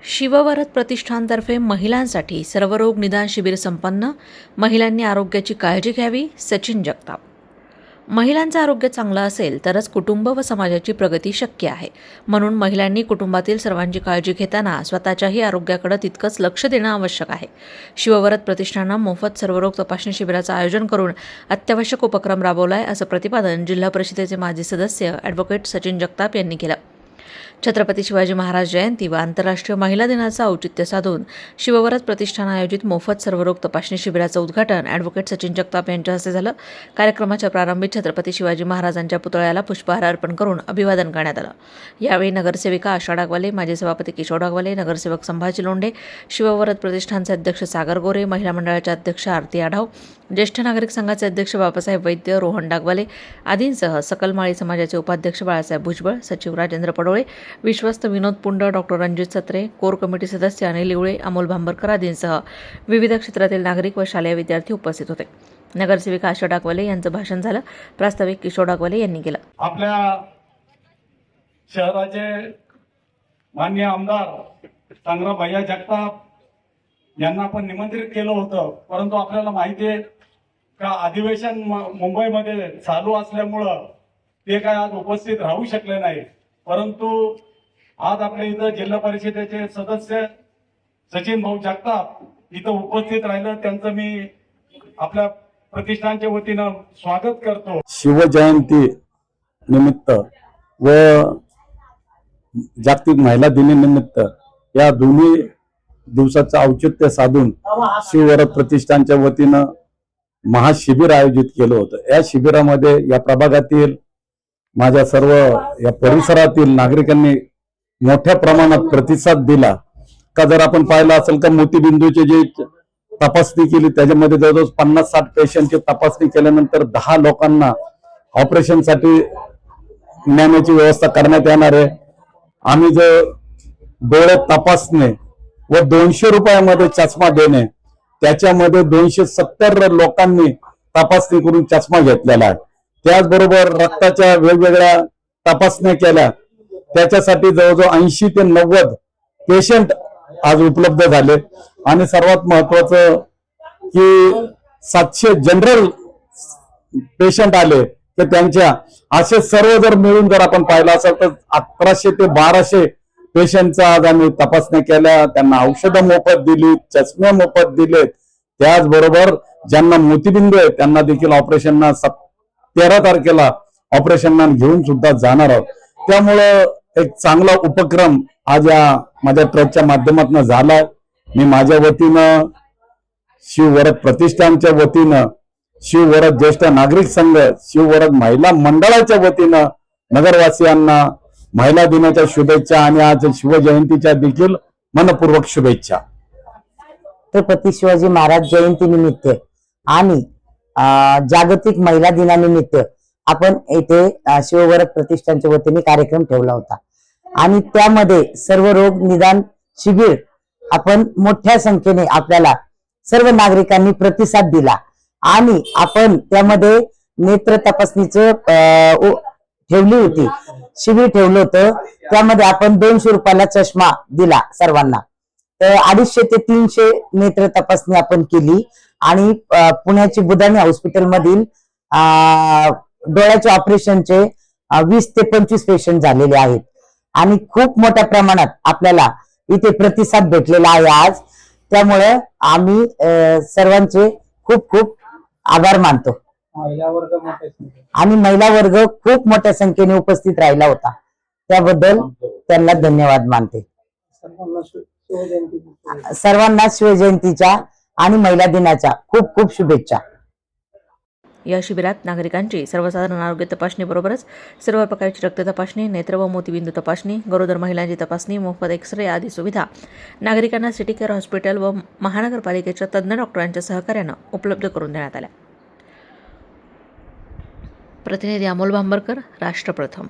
शिववरद प्रतिष्ठानतर्फे महिलांसाठी सर्वरोग निदान शिबिर संपन्न. महिलांनी आरोग्याची काळजी घ्यावी. सचिन जगताप. महिलांचं आरोग्य चांगलं असेल तरच कुटुंब व समाजाची प्रगती शक्य आहे. म्हणून महिलांनी कुटुंबातील सर्वांची काळजी घेताना स्वतःच्याही आरोग्याकडे तितकंच लक्ष देणं आवश्यक आहे. शिववरद प्रतिष्ठानानं मोफत सर्वरोग तपासणी शिबिराचं आयोजन करून अत्यावश्यक उपक्रम राबवला आहे, असं प्रतिपादन जिल्हा परिषदेचे माजी सदस्य ॲडव्होकेट सचिन जगताप यांनी केलं. छत्रपती शिवाजी महाराज जयंती व आंतरराष्ट्रीय महिला दिनाचं औचित्य साधून शिववरद प्रतिष्ठान आयोजित मोफत सर्वरोग तपासणी शिबिराचं उद्घाटन ॲडव्होकेट सचिन जगताप यांच्या हस्ते झालं. कार्यक्रमाच्या प्रारंभी छत्रपती शिवाजी महाराजांच्या पुतळ्याला पुष्पहार अर्पण करून अभिवादन करण्यात आलं. यावेळी नगरसेविका आशा डागवाले, माजी सभापती किशोर डागवाले, नगरसेवक संभाजी लोंढे, शिववरद प्रतिष्ठानचे अध्यक्ष सागर गोरे, महिला मंडळाच्या अध्यक्ष आरती आढाव, ज्येष्ठ नागरिक संघाचे अध्यक्ष बाबासाहेब वैद्य, रोहन डागवाले आदींसह सकल माळी समाजाचे उपाध्यक्ष बाळासाहेब भुजबळ, सचिव राजेंद्र पडोळे, विश्वस्त विनोद पुंड, डॉक्टर रणजित सत्रे, कोर कमिटी सदस्य अनिल इवळे, अमोल भांबरकर आदींसह विविध क्षेत्रातील नागरिक व शालेय विद्यार्थी उपस्थित होते. नगरसेविका आशा डागवाले यांचं भाषण झालं. प्रास्ताविक किशोर डागवाले यांनी केलं. आपल्या शहराचे माननीय आमदार संग्राम भैया जगताप यांना आपण निमंत्रित केलं होतं, परंतु आपल्याला माहिती आहे का अधिवेशन मुंबईमध्ये चालू असल्यामुळं ते काय आज उपस्थित राहू शकले नाही. परंतु आज आपल्या इथं जिल्हा परिषदेचे सदस्य सचिन भाऊ जगताप इथं उपस्थित राहिलं, त्यांचं मी आपल्या प्रतिष्ठानच्या वतीनं स्वागत करतो. शिवजयंती निमित्त व जागतिक महिला दिनानिमित्त या दोन्ही दिवसाचं औचित्य साधून शिववरद प्रतिष्ठानच्या वतीनं महाशिबिर आयोजित केलं होतं. या शिबिरामध्ये या प्रभागातील माझ्या सर्व या परिसरातील नागरिकांनी मोठ्या प्रमाणात प्रतिसाद दिला. का जर आपण पाहिलं असेल का मोतीबिंदूचे जे तपासणी केली त्याच्यामध्ये जवळजवळ 50-60 पेशंटची तपासणी केल्यानंतर 10 लोकांना ऑपरेशनसाठी नेण्याची व्यवस्था करण्यात येणार आहे. आम्ही जर डोळे तपासणे व 200 रुपयामध्ये चष्मा देणे, त्याच्यामध्ये 270 लोकांनी तपासणी करून चष्मा घेतलेला आहे. त्याचबरोबर रक्ताच्या वेगवेगळ्या तपासण्या केल्या, त्याच्यासाठी जवळजवळ 80 ते 90 पेशंट आज उपलब्ध झाले. आणि सर्वात महत्वाचं की 700 जनरल पेशंट आले की त्यांच्या असे सर्व जर मिळून जर आपण पाहिलं असेल तर 1100 ते 1200 पेशंटचा आज आम्ही तपासण्या केल्या. त्यांना औषधं मोफत दिली, चष्मे मोफत दिले. त्याचबरोबर ज्यांना मोतीबिंदू आहे त्यांना देखील ऑपरेशनना 13 तारखेला ऑपरेशनना घेऊन सुद्धा जाणार आहोत. त्यामुळं एक चांगला उपक्रम आज या माझ्या ट्रस्टच्या माध्यमातून झाला. मी माझ्या वतीनं, शिववरद प्रतिष्ठानच्या वतीनं, शिववरद ज्येष्ठ नागरिक संघ, शिववरद महिला मंडळाच्या वतीनं नगरवासियांना महिला दिनाच्या शुभेच्छा आणि आज शिवजयंतीच्या देखील मनपूर्वक शुभेच्छा. छत्रपती शिवाजी महाराज जयंती निमित्त आणि जागतिक महिला दिनानिमित्त आपण येथे शिववरद प्रतिष्ठानच्या वतीने कार्यक्रम ठेवला होता आणि त्यामध्ये सर्व रोग निदान शिबिर आपण मोठ्या संख्येने आपल्याला सर्व नागरिकांनी प्रतिसाद दिला आणि आपण त्यामध्ये नेत्र तपासणीचं ठेवली होती, शिबिर ठेवलं होतं. त्यामध्ये आपण 200 रुपयाला चष्मा दिला सर्वांना. तर 250 ते 300 नेत्र तपासणी आपण केली आणि पुण्याची बुधानी हॉस्पिटल मधील डोळ्याच्या ऑपरेशनचे 20 ते 25 पेशंट झालेले आहेत आणि खूप मोठ्या प्रमाणात आपल्याला इथे प्रतिसाद भेटलेला आहे आज. त्यामुळे आम्ही सर्वांचे खूप खूप आभार मानतो आणि महिला वर्ग खूप मोठ्या संख्येने उपस्थित राहिला होता, त्याबद्दल त्यांना धन्यवाद मानते. सर्वांना शिवजयंतीच्या आणि महिला दिनाच्या खूप खूप शुभेच्छा. या शिबिरात नागरिकांची सर्वसाधारण आरोग्य तपासणीबरोबरच सर्व प्रकारची रक्त तपासणी, नेत्र व मोतीबिंदू तपासणी, गरोदर महिलांची तपासणी, मोफत एक्स-रे आदी सुविधा नागरिकांना सिटी केअर हॉस्पिटल व महानगरपालिकेच्या तज्ज्ञ डॉक्टरांच्या सहकार्यानं उपलब्ध करून देण्यात आल्या. प्रतिनिधी अमोल भांबरकर, राष्ट्र प्रथम.